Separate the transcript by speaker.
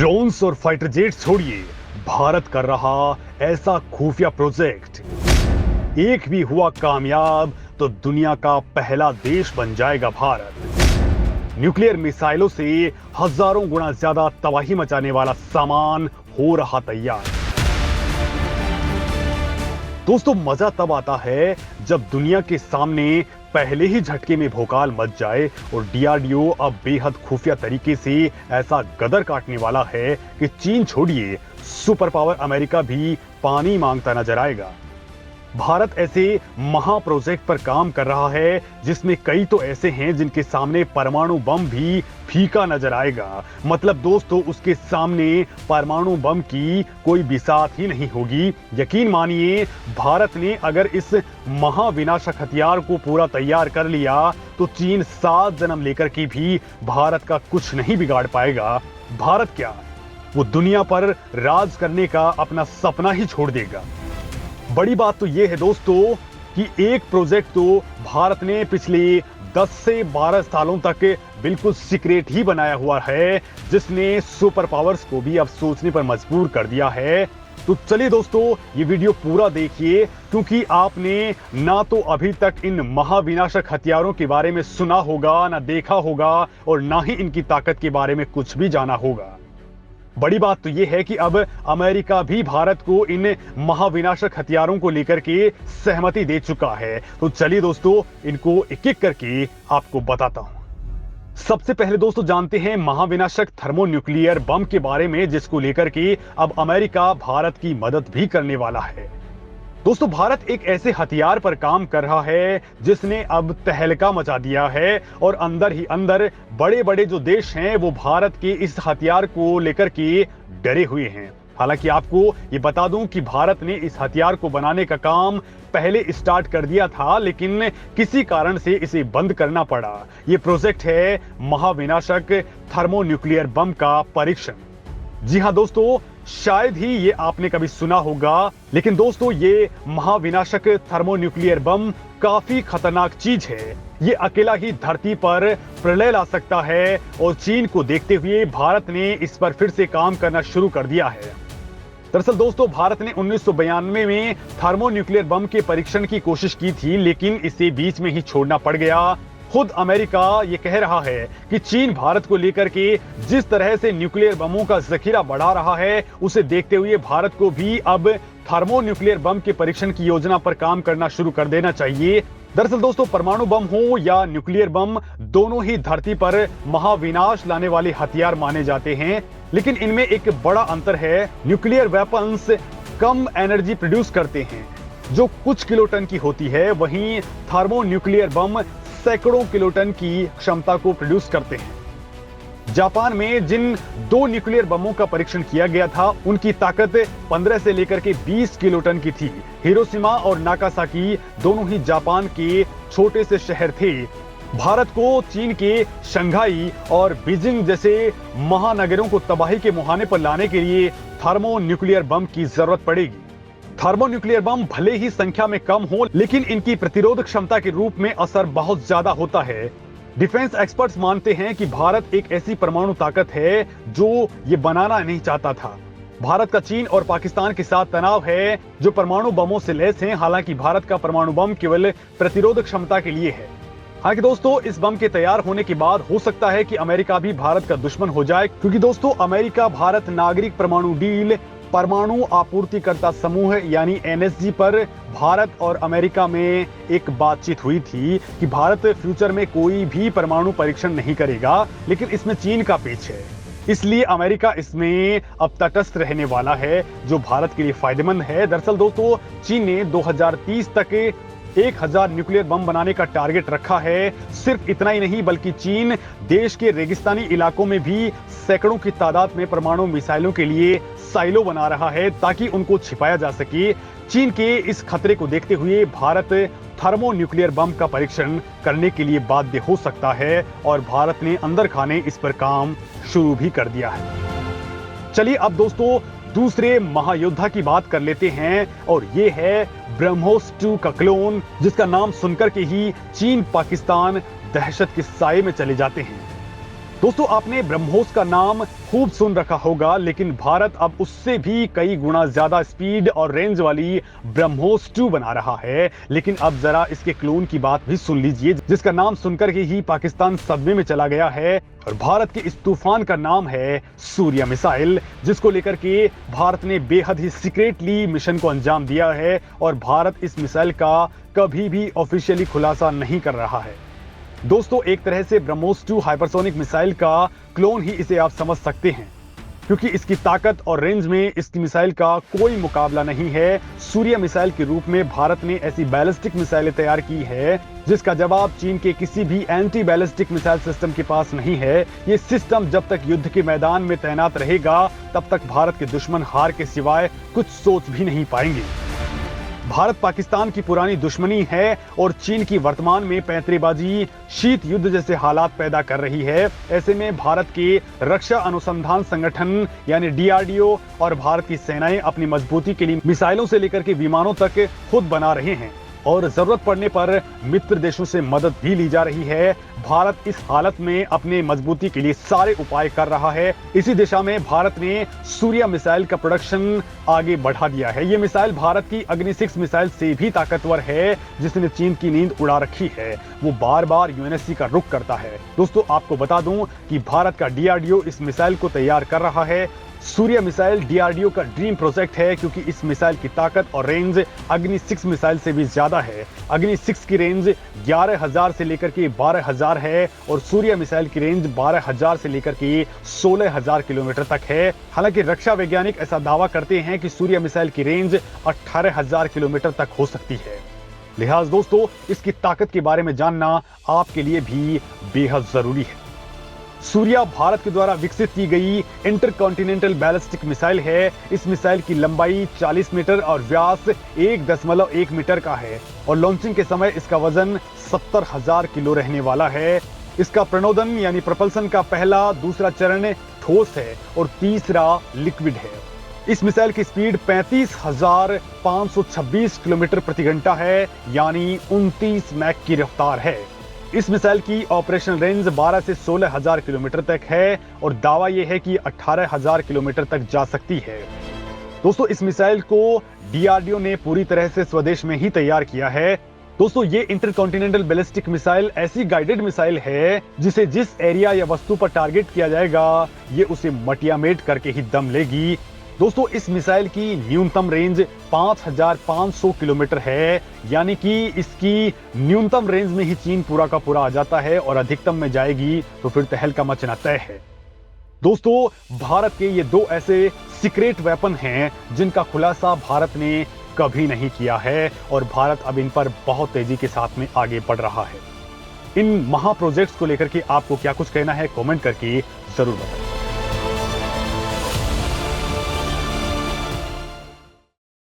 Speaker 1: Drones और fighter jet छोड़िए, भारत कर रहा ऐसा खुफिया प्रोजेक्ट, एक भी हुआ कामयाब तो दुनिया का पहला देश बन जाएगा भारत। न्यूक्लियर मिसाइलों से हजारों गुना ज्यादा तबाही मचाने वाला सामान हो रहा तैयार। दोस्तों, मजा तब आता है जब दुनिया के सामने पहले ही झटके में भोकाल मच जाए और डीआरडीओ अब बेहद खुफिया तरीके से ऐसा गदर काटने वाला है कि चीन छोड़िए, सुपर पावर अमेरिका भी पानी मांगता नजर आएगा। भारत ऐसे महा प्रोजेक्ट पर काम कर रहा है जिसमें कई तो ऐसे हैं जिनके सामने परमाणु बम भी फीका नजर आएगा। मतलब दोस्तों, उसके सामने परमाणु बम की कोई बिसात ही नहीं होगी। यकीन मानिए, भारत ने अगर इस महाविनाशक हथियार को पूरा तैयार कर लिया तो चीन 7 जन्म लेकर के भी भारत का कुछ नहीं बिगाड़ पाएगा। भारत क्या, वो दुनिया पर राज करने का अपना सपना ही छोड़ देगा। बड़ी बात तो यह है दोस्तों कि एक प्रोजेक्ट तो भारत ने पिछले 10 से 12 सालों तक बिल्कुल सीक्रेट ही बनाया हुआ है, जिसने सुपर पावर्स को भी अब सोचने पर मजबूर कर दिया है। तो चलिए दोस्तों, ये वीडियो पूरा देखिए, क्योंकि आपने ना तो अभी तक इन महाविनाशक हथियारों के बारे में सुना होगा, ना देखा होगा और ना ही इनकी ताकत के बारे में कुछ भी जाना होगा। बड़ी बात तो यह है कि अब अमेरिका भी भारत को इन महाविनाशक हथियारों को लेकर के सहमति दे चुका है। तो चलिए दोस्तों, इनको एक एक करके आपको बताता हूं। सबसे पहले दोस्तों जानते हैं महाविनाशक थर्मोन्यूक्लियर बम के बारे में, जिसको लेकर के अब अमेरिका भारत की मदद भी करने वाला है। दोस्तों, भारत एक ऐसे हथियार पर काम कर रहा है जिसने अब तहलका मचा दिया है और अंदर ही अंदर बड़े बड़े जो देश हैं वो भारत के इस हथियार को लेकर के डरे हुए हैं। हालांकि आपको ये बता दूं कि भारत ने इस हथियार को बनाने का काम पहले स्टार्ट कर दिया था, लेकिन किसी कारण से इसे बंद करना पड़ा। ये प्रोजेक्ट है महाविनाशक थर्मोन्यूक्लियर बम का परीक्षण। जी हां दोस्तों, शायद ही ये आपने कभी सुना होगा, लेकिन दोस्तों ये महाविनाशक थर्मोन्यूक्लियर बम काफी खतरनाक चीज है। ये अकेला ही धरती पर प्रलय ला सकता है और चीन को देखते हुए भारत ने इस पर फिर से काम करना शुरू कर दिया है। दरअसल दोस्तों, भारत ने 1992 में थर्मोन्यूक्लियर बम के परीक्षण की कोशिश की थी, लेकिन इसे बीच में ही छोड़ना पड़ गया। खुद अमेरिका ये कह रहा है कि चीन भारत को लेकर के जिस तरह से न्यूक्लियर बमों का जखीरा बढ़ा रहा है, उसे देखते हुए भारत को भी अब थर्मोन्यूक्लियर बम के परीक्षण की योजना पर काम करना शुरू कर देना चाहिए। दरअसल दोस्तों, परमाणु बम हो या न्यूक्लियर बम, दोनों ही धरती पर महाविनाश लाने वाले हथियार माने जाते हैं, लेकिन इनमें एक बड़ा अंतर है। न्यूक्लियर वेपन्स कम एनर्जी प्रोड्यूस करते हैं, जो कुछ किलोटन की होती है, वहीं थर्मोन्यूक्लियर बम सैकड़ों किलोटन की क्षमता को प्रोड्यूस करते हैं। जापान में जिन 2 न्यूक्लियर बमों का परीक्षण किया गया था, उनकी ताकत 15 से लेकर के 20 किलोटन की थी। हिरोशिमा और नागासाकी दोनों ही जापान के छोटे से शहर थे। भारत को चीन के शंघाई और बीजिंग जैसे महानगरों को तबाही के मुहाने पर लाने के लिए थर्मोन्यूक्लियर बम की जरूरत पड़ेगी। थर्मोन्यूक्लियर बम भले ही संख्या में कम हो, लेकिन इनकी प्रतिरोध क्षमता के रूप में असर बहुत ज्यादा होता है। डिफेंस एक्सपर्ट्स मानते हैं कि भारत एक ऐसी परमाणु ताकत है जो ये बनाना नहीं चाहता था। भारत का चीन और पाकिस्तान के साथ तनाव है, जो परमाणु बमों से लैस हैं। हालांकि भारत का परमाणु बम केवल प्रतिरोध क्षमता के लिए है। हालांकि दोस्तों, इस बम के तैयार होने के बाद हो सकता है कि अमेरिका भी भारत का दुश्मन हो जाए, क्योंकि दोस्तों अमेरिका भारत नागरिक परमाणु डील, परमाणु आपूर्तिकर्ता समूह यानी एनएसजी पर भारत और अमेरिका में एक बातचीत हुई थी कि भारत फ्यूचर में कोई भी परमाणु परीक्षण नहीं करेगा, लेकिन इसमें चीन का पेच है। इसलिए अमेरिका इसमें अब तटस्थ रहने वाला है, जो भारत के लिए फायदेमंद है। दरअसल दोस्तों, चीन ने 2030 तक 1000 न्यूक्लियर बम बनाने का टारगेट रखा है। सिर्फ इतना ही नहीं, बल्कि चीन देश के रेगिस्तानी इलाकों में भी सैकड़ों की तादाद में परमाणु मिसाइलों के लिए साइलो बना रहा है, ताकि उनको छिपाया जा सके। चीन के इस खतरे को देखते हुए भारत थर्मोन्यूक्लियर बम का परीक्षण करने के लिए बाध्य हो सकता है और भारत ने अंदर खाने इस पर काम शुरू भी कर दिया है। चलिए अब दोस्तों दूसरे महायोद्धा की बात कर लेते हैं, और ये है ब्रह्मोस 2 का क्लोन, जिसका नाम सुनकर के ही चीन पाकिस्तान दहशत के साए में चले जाते हैं। दोस्तों, आपने ब्रह्मोस का नाम खूब सुन रखा होगा, लेकिन भारत अब उससे भी कई गुना ज्यादा स्पीड और रेंज वाली ब्रह्मोस 2 बना रहा है। लेकिन अब जरा इसके क्लोन की बात भी सुन लीजिए, जिसका नाम सुनकर के ही पाकिस्तान सदमे में चला गया है। और भारत के इस तूफान का नाम है सूर्य मिसाइल, जिसको लेकर के भारत ने बेहद ही सीक्रेटली मिशन को अंजाम दिया है और भारत इस मिसाइल का कभी भी ऑफिशियली खुलासा नहीं कर रहा है। दोस्तों, एक तरह से ब्रह्मोस 2 हाइपरसोनिक मिसाइल का क्लोन ही इसे आप समझ सकते हैं, क्योंकि इसकी ताकत और रेंज में इसकी मिसाइल का कोई मुकाबला नहीं है। सूर्य मिसाइल के रूप में भारत ने ऐसी बैलिस्टिक मिसाइलें तैयार की है जिसका जवाब चीन के किसी भी एंटी बैलिस्टिक मिसाइल सिस्टम के पास नहीं है। ये सिस्टम जब तक युद्ध के मैदान में तैनात रहेगा, तब तक भारत के दुश्मन हार के सिवाय कुछ सोच भी नहीं पाएंगे। भारत पाकिस्तान की पुरानी दुश्मनी है और चीन की वर्तमान में पैंतरेबाजी शीत युद्ध जैसे हालात पैदा कर रही है। ऐसे में भारत के रक्षा अनुसंधान संगठन यानी DRDO और भारत की सेनाएं अपनी मजबूती के लिए मिसाइलों से लेकर के विमानों तक खुद बना रहे हैं और जरूरत पड़ने पर मित्र देशों से मदद भी ली जा रही है। भारत इस हालत में अपने मजबूती के लिए सारे उपाय कर रहा है। इसी दिशा में भारत ने सूर्य मिसाइल का प्रोडक्शन आगे बढ़ा दिया है। ये मिसाइल भारत की अग्नि 6 मिसाइल से भी ताकतवर है, जिसने चीन की नींद उड़ा रखी है। वो बार बार UNSC का रुख करता है। दोस्तों, आपको बता दूं कि भारत का DRDO इस मिसाइल को तैयार कर रहा है। सूर्य मिसाइल DRDO का ड्रीम प्रोजेक्ट है, क्योंकि इस मिसाइल की ताकत और रेंज अग्नि 6 मिसाइल से भी ज्यादा है। अग्नि 6 की रेंज 11,000 से लेकर के 12,000 है और सूर्य मिसाइल की रेंज 12,000 से लेकर के 16,000 किलोमीटर तक है। हालांकि रक्षा वैज्ञानिक ऐसा दावा करते हैं कि सूर्य मिसाइल की रेंज 18,000 किलोमीटर तक हो सकती है। लिहाज दोस्तों, इसकी ताकत के बारे में जानना आपके लिए भी बेहद जरूरी है। सूर्या भारत के द्वारा विकसित की गई इंटरकॉन्टिनेंटल बैलिस्टिक मिसाइल है। इस मिसाइल की लंबाई 40 मीटर और व्यास 1.1 मीटर का है और लॉन्चिंग के समय इसका वजन 70,000 किलो रहने वाला है। इसका प्रणोदन यानी प्रपल्सन का पहला, दूसरा चरण ठोस है और तीसरा लिक्विड है। इस मिसाइल की स्पीड 35,526 किलोमीटर प्रति घंटा है, यानी 29 मैक की रफ्तार है। इस मिसाइल की ऑपरेशनल रेंज 12 से 16,000 किलोमीटर तक है और दावा यह है कि 18,000 किलोमीटर तक जा सकती है। दोस्तों, इस मिसाइल को DRDO ने पूरी तरह से स्वदेश में ही तैयार किया है। दोस्तों, ये इंटरकॉन्टिनेंटल बैलिस्टिक मिसाइल ऐसी गाइडेड मिसाइल है जिसे जिस एरिया या वस्तु पर टारगेट किया जाएगा, ये उसे मटियामेट करके ही दम लेगी। दोस्तों, इस मिसाइल की न्यूनतम रेंज 5,500 किलोमीटर है, यानी कि इसकी न्यूनतम रेंज में ही चीन पूरा का पूरा आ जाता है और अधिकतम में जाएगी तो फिर तहलका मचना तय है। दोस्तों, भारत के ये 2 ऐसे सीक्रेट वेपन हैं जिनका खुलासा भारत ने कभी नहीं किया है और भारत अब इन पर बहुत तेजी के साथ में आगे बढ़ रहा है। इन महा प्रोजेक्ट्स को लेकर के आपको क्या कुछ कहना है, कमेंट करके जरूर बताएं।